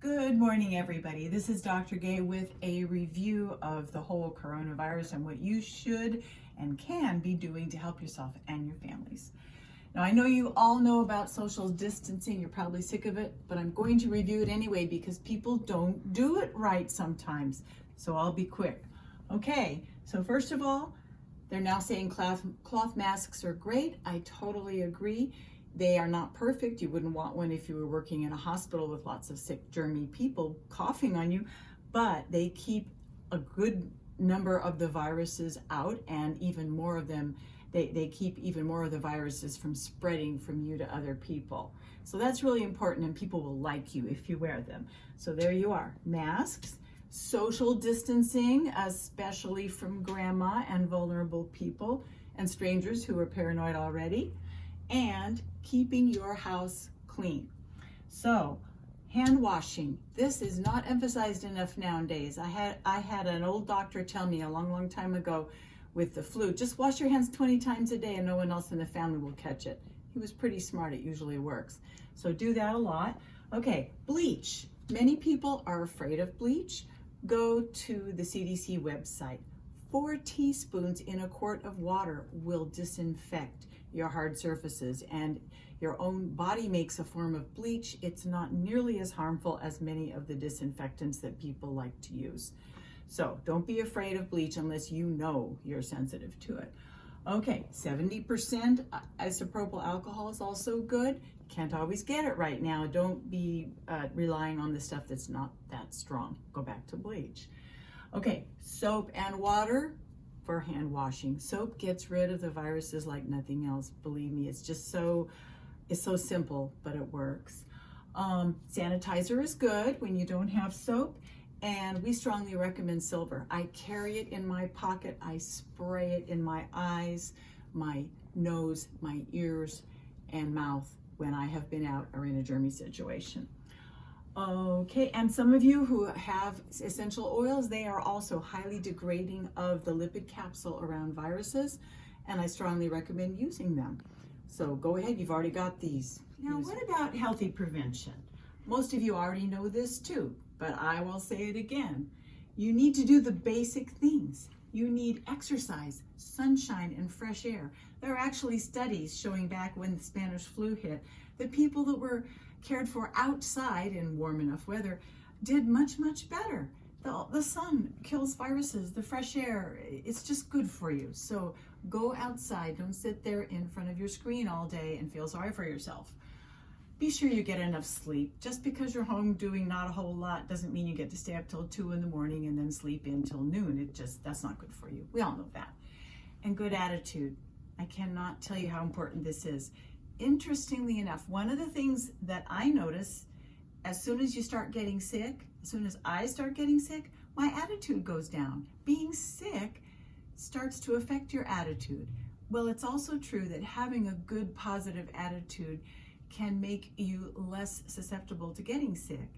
Good morning, everybody. This is Dr. Gay with a review of the whole coronavirus and what you should and can be doing to help yourself and your families. Now, I know you all know about social distancing. You're probably sick of it, but I'm going to review it anyway because people don't do it right sometimes. So I'll be quick. Okay, so first of all, they're now saying cloth masks are great. I totally agree. They are not perfect. You wouldn't want one if you were working in a hospital with lots of sick, germy people coughing on you, but they keep a good number of the viruses out, and even more of them, they keep even more of the viruses from spreading from you to other people. So that's really important, and people will like you if you wear them. So there you are, masks, social distancing, especially from grandma and vulnerable people and strangers who are paranoid already, and keeping your house clean. So, hand washing. This is not emphasized enough nowadays. I had an old doctor tell me a long time ago with the flu, just wash your hands 20 times a day and no one else in the family will catch it. He was pretty smart. It usually works. So do that a lot. Okay, bleach. Many people are afraid of bleach. Go to the CDC website. 4 teaspoons in a quart of water will disinfect your hard surfaces, and your own body makes a form of bleach. It's not nearly as harmful as many of the disinfectants that people like to use. So don't be afraid of bleach unless you know you're sensitive to it. Okay, 70% isopropyl alcohol is also good. Can't always get it right now. Don't be relying on the stuff that's not that strong. Go back to bleach. Okay, soap and water for hand washing. Soap gets rid of the viruses like nothing else. Believe me, it's so simple, but it works. Sanitizer is good when you don't have soap, and we strongly recommend silver. I carry it in my pocket. I spray it in my eyes, my nose, my ears, and mouth when I have been out or in a germy situation. Okay, and some of you who have essential oils, they are also highly degrading of the lipid capsule around viruses, and I strongly recommend using them. So go ahead, you've already got these. Now, what about healthy prevention? Most of you already know this too, but I will say it again. You need to do the basic things. You need exercise, sunshine, and fresh air. There are actually studies showing back when the Spanish flu hit that people that were cared for outside in warm enough weather did much better. The sun kills viruses, the fresh air, it's just good for you. So go outside, don't sit there in front of your screen all day and feel sorry for yourself. Be sure you get enough sleep. Just because you're home doing not a whole lot doesn't mean you get to stay up till 2 in the morning and then sleep in till noon. That's not good for you. We all know that. And good attitude. I cannot tell you how important this is. Interestingly enough, one of the things that I notice, as soon as you start getting sick, as soon as I start getting sick, my attitude goes down. Being sick starts to affect your attitude. Well, it's also true that having a good positive attitude can make you less susceptible to getting sick,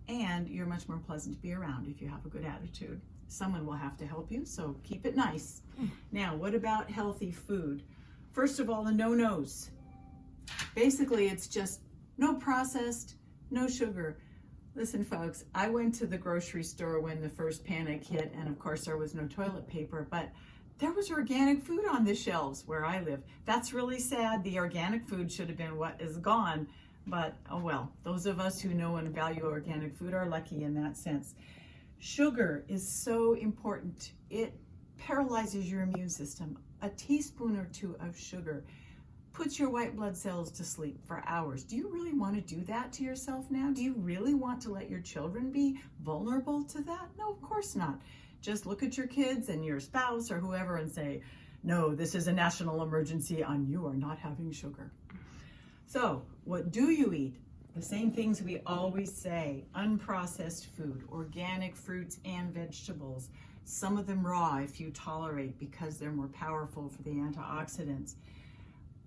and you're much more pleasant to be around if you have a good attitude. Someone will have to help you, so keep it nice. Now, what about healthy food? First of all, the no-nos. Basically, it's just no processed, no sugar. Listen, folks, I went to the grocery store when the first panic hit, and of course there was no toilet paper, but there was organic food on the shelves where I live. That's really sad. The organic food should have been what is gone, but oh well. Those of us who know and value organic food are lucky in that sense. Sugar is so important. It paralyzes your immune system. A teaspoon or 2 of sugar puts your white blood cells to sleep for hours. Do you really want to do that to yourself now? Do you really want to let your children be vulnerable to that? No, of course not. Just look at your kids and your spouse or whoever and say, no, this is a national emergency and you are not having sugar. So what do you eat? The same things we always say: unprocessed food, organic fruits and vegetables, some of them raw if you tolerate because they're more powerful for the antioxidants.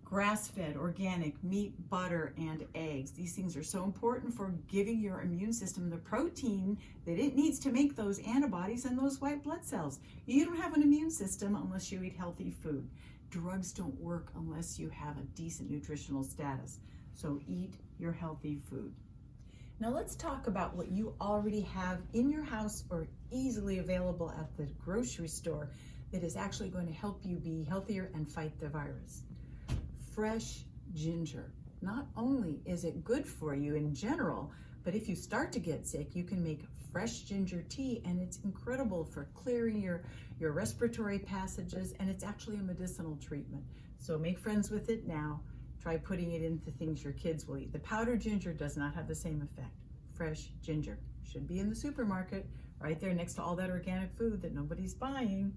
Grass-fed, organic meat, butter, and eggs. These things are so important for giving your immune system the protein that it needs to make those antibodies and those white blood cells. You don't have an immune system unless you eat healthy food. Drugs don't work unless you have a decent nutritional status. So eat your healthy food. Now let's talk about what you already have in your house or easily available at the grocery store that is actually going to help you be healthier and fight the virus. Fresh ginger. Not only is it good for you in general, but if you start to get sick, you can make fresh ginger tea, and it's incredible for clearing your respiratory passages, and it's actually a medicinal treatment. So make friends with it now. Try putting it into things your kids will eat. The powdered ginger does not have the same effect. Fresh ginger should be in the supermarket, right there next to all that organic food that nobody's buying.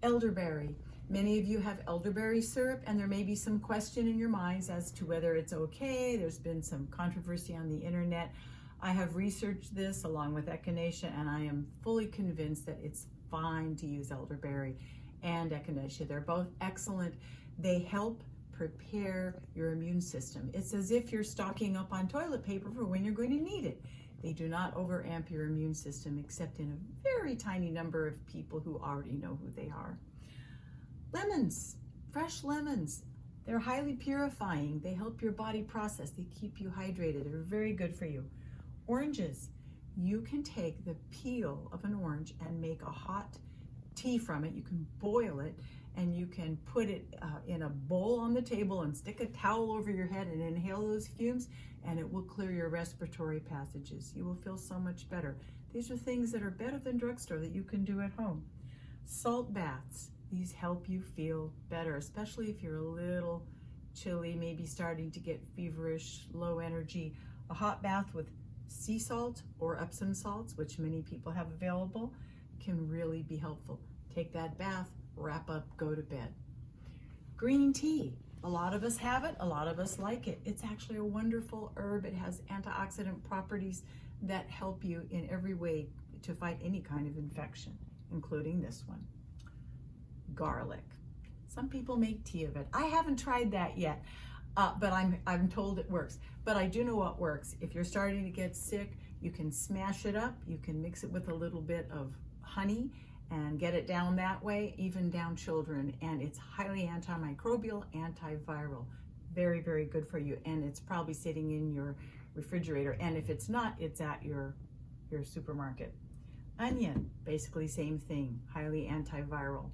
Elderberry. Many of you have elderberry syrup, and there may be some question in your minds as to whether it's okay. There's been some controversy on the internet. I have researched this along with echinacea, and I am fully convinced that it's fine to use elderberry and echinacea. They're both excellent. They help prepare your immune system. It's as if you're stocking up on toilet paper for when you're going to need it. They do not overamp your immune system, except in a very tiny number of people who already know who they are. Lemons, fresh lemons. They're highly purifying. They help your body process. They keep you hydrated. They're very good for you. Oranges. You can take the peel of an orange and make a hot tea from it. You can boil it, and you can put it in a bowl on the table and stick a towel over your head and inhale those fumes, and it will clear your respiratory passages. You will feel so much better. These are things that are better than drugstore that you can do at home. Salt baths. These help you feel better, especially if you're a little chilly, maybe starting to get feverish, low energy. A hot bath with sea salt or Epsom salts, which many people have available, can really be helpful. Take that bath, wrap up, go to bed. Green tea. A lot of us have it, a lot of us like it. It's actually a wonderful herb. It has antioxidant properties that help you in every way to fight any kind of infection, including this one. Garlic. Some people make tea of it. I haven't tried that yet, but I'm told it works. But I do know what works. If you're starting to get sick, you can smash it up. You can mix it with a little bit of honey and get it down that way, even down children. And it's highly antimicrobial, antiviral. Very, very good for you. And it's probably sitting in your refrigerator. And if it's not, it's at your supermarket. Onion, basically same thing, highly antiviral.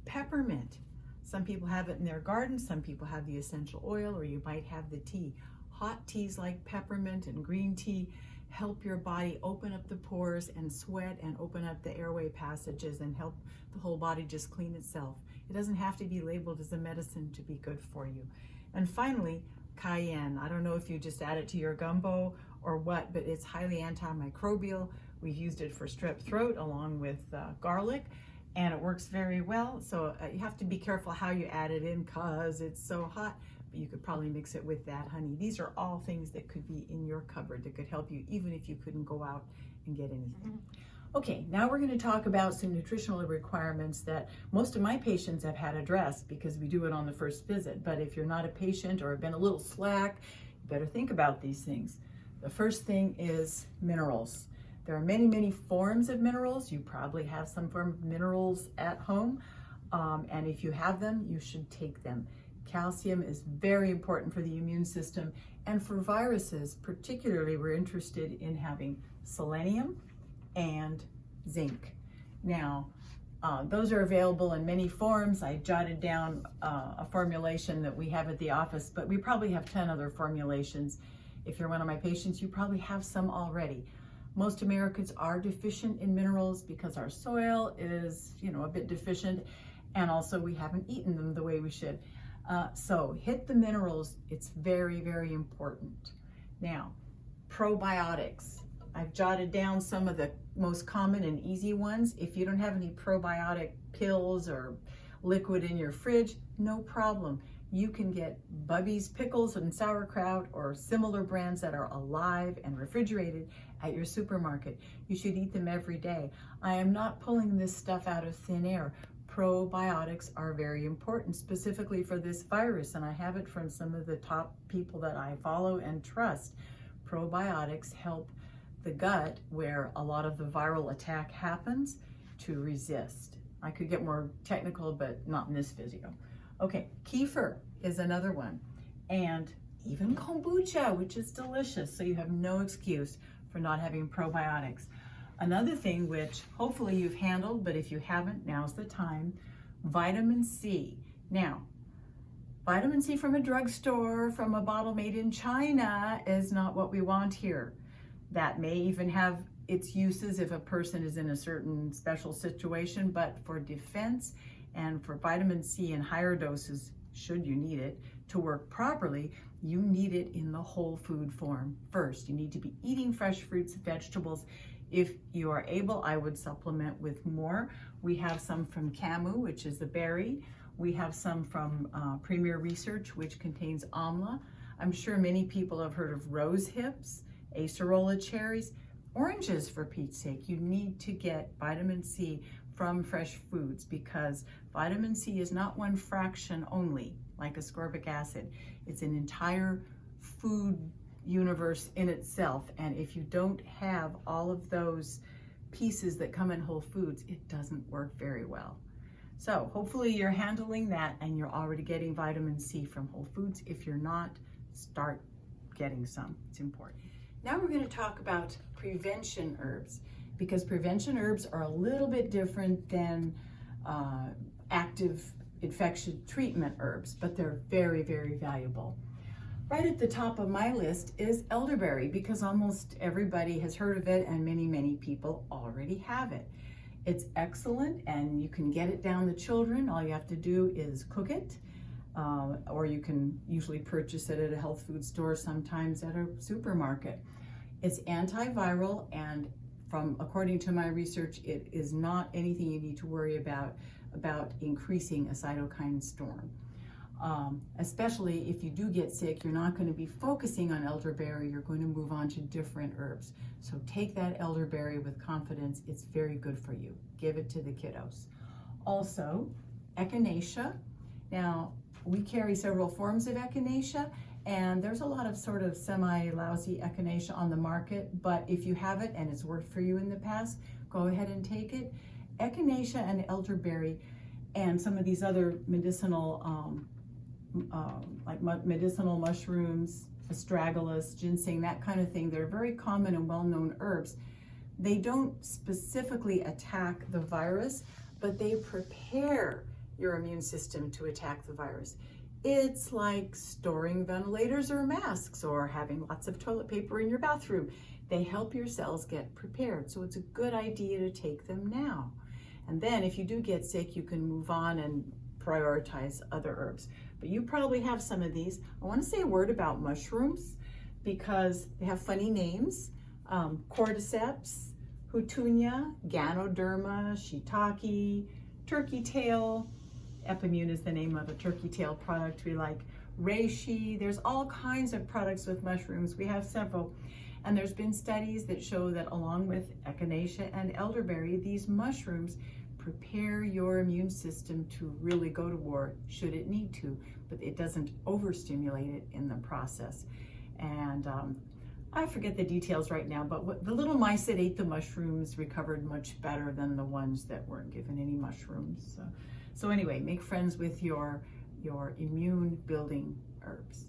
Peppermint. Some people have it in their garden, some people have the essential oil, or you might have the tea. Hot teas like peppermint and green tea help your body open up the pores and sweat and open up the airway passages and help the whole body just clean itself. It doesn't have to be labeled as a medicine to be good for you. And finally, cayenne. I don't know if you just add it to your gumbo or what, but it's highly antimicrobial. We've used it for strep throat along with garlic, and it works very well. So you have to be careful how you add it in because it's so hot, but you could probably mix it with that honey. These are all things that could be in your cupboard that could help you even if you couldn't go out and get anything. Okay, now we're going to talk about some nutritional requirements that most of my patients have had addressed because we do it on the first visit. But if you're not a patient or have been a little slack, you better think about these things. The first thing is minerals. There are many, many forms of minerals. You probably have some form of minerals at home. And if you have them, you should take them. Calcium is very important for the immune system. And for viruses, particularly, we're interested in having selenium and zinc. Now, those are available in many forms. I jotted down a formulation that we have at the office, but we probably have 10 other formulations. If you're one of my patients, you probably have some already. Most Americans are deficient in minerals because our soil is, a bit deficient, and also we haven't eaten them the way we should. So hit the minerals. It's very, very important. Now, probiotics. I've jotted down some of the most common and easy ones. If you don't have any probiotic pills or liquid in your fridge, no problem. You can get Bubby's pickles and sauerkraut or similar brands that are alive and refrigerated at your supermarket. You should eat them every day. I am not pulling this stuff out of thin air. Probiotics are very important, specifically for this virus, and I have it from some of the top people that I follow and trust. Probiotics help the gut, where a lot of the viral attack happens, to resist. I could get more technical, but not in this video. Okay, kefir is another one. And even kombucha, which is delicious. So you have no excuse for not having probiotics. Another thing which hopefully you've handled, but if you haven't, now's the time, vitamin C. Now, vitamin C from a drugstore, from a bottle made in China, is not what we want here. That may even have its uses if a person is in a certain special situation, but for defense and for vitamin C in higher doses, should you need it to work properly, you need it in the whole food form first. You need to be eating fresh fruits and vegetables. If you are able, I would supplement with more. We have some from Camu, which is a berry. We have some from Premier Research, which contains amla. I'm sure many people have heard of rose hips, acerola cherries, oranges, for Pete's sake. You need to get vitamin C from fresh foods, because vitamin C is not one fraction only, like ascorbic acid. It's an entire food universe in itself, and if you don't have all of those pieces that come in whole foods, it doesn't work very well. So hopefully you're handling that and you're already getting vitamin C from whole foods. If you're not, start getting some. It's important. Now we're going to talk about prevention herbs, because prevention herbs are a little bit different than active infection treatment herbs, but they're very, very valuable. Right at the top of my list is elderberry, because almost everybody has heard of it and many, many people already have it. It's excellent, and you can get it down to children. All you have to do is cook it, or you can usually purchase it at a health food store, sometimes at a supermarket. It's antiviral, and according to my research, it is not anything you need to worry about increasing a cytokine storm. Especially if you do get sick, you're not going to be focusing on elderberry, you're going to move on to different herbs. So take that elderberry with confidence. It's very good for you. Give it to the kiddos. Also, echinacea. Now, we carry several forms of echinacea, and there's a lot of sort of semi-lousy echinacea on the market, but if you have it and it's worked for you in the past, go ahead and take it. Echinacea and elderberry and some of these other medicinal like medicinal mushrooms, astragalus, ginseng, that kind of thing. They're very common and well-known herbs. They don't specifically attack the virus, but they prepare your immune system to attack the virus. It's like storing ventilators or masks, or having lots of toilet paper in your bathroom. They help your cells get prepared, so it's a good idea to take them now. And then if you do get sick, you can move on and prioritize other herbs. But you probably have some of these. I want to say a word about mushrooms, because they have funny names. Cordyceps, Houtunia, Ganoderma, Shiitake, turkey tail. Epimune is the name of a turkey tail product we like. Reishi. There's all kinds of products with mushrooms. We have several. And there's been studies that show that along with echinacea and elderberry, these mushrooms prepare your immune system to really go to war should it need to, but it doesn't overstimulate it in the process. And I forget the details right now, but the little mice that ate the mushrooms recovered much better than the ones that weren't given any mushrooms. So anyway, make friends with your immune building herbs.